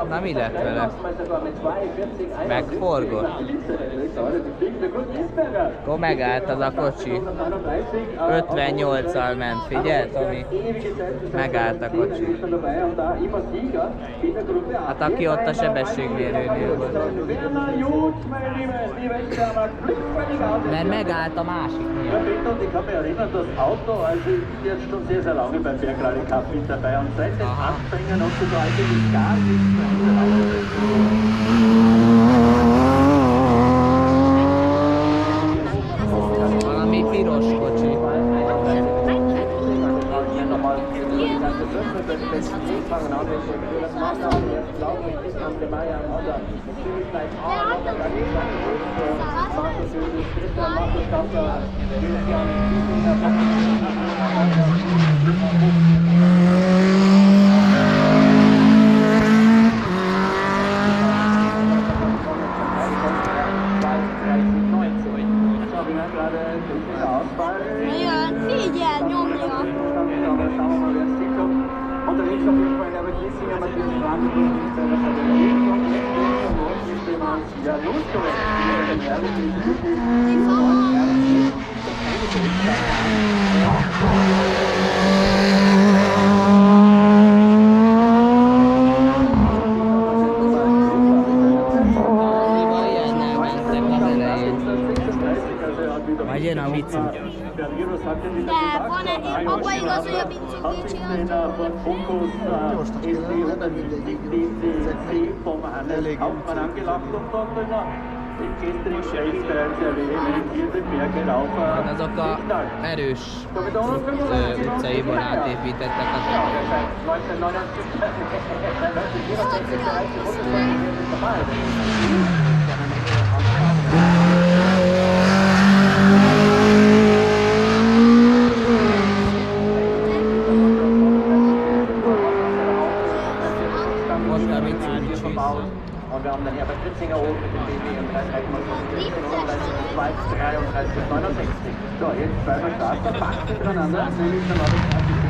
Na mi lett vele? Megforgott? Akkor megállt az a kocsi. 58-al ment, figyelj Tomi? Megállt a kocsi. Hát aki ott a sebességmérőnél volt. Mert megállt a másik miatt. Valami piros kocsi. Figyelj, nyomja! Majd jön a Mitsubishi. De van-e, abban igaz, hogy a Mitsubishi Hát azok a erős utcaiban átépítettek Und wir haben dann Herbert Ritzinger oben mit dem BMW im 3,33, 33, 69. So, jetzt zwei Starter, fast hintereinander, nämlich dann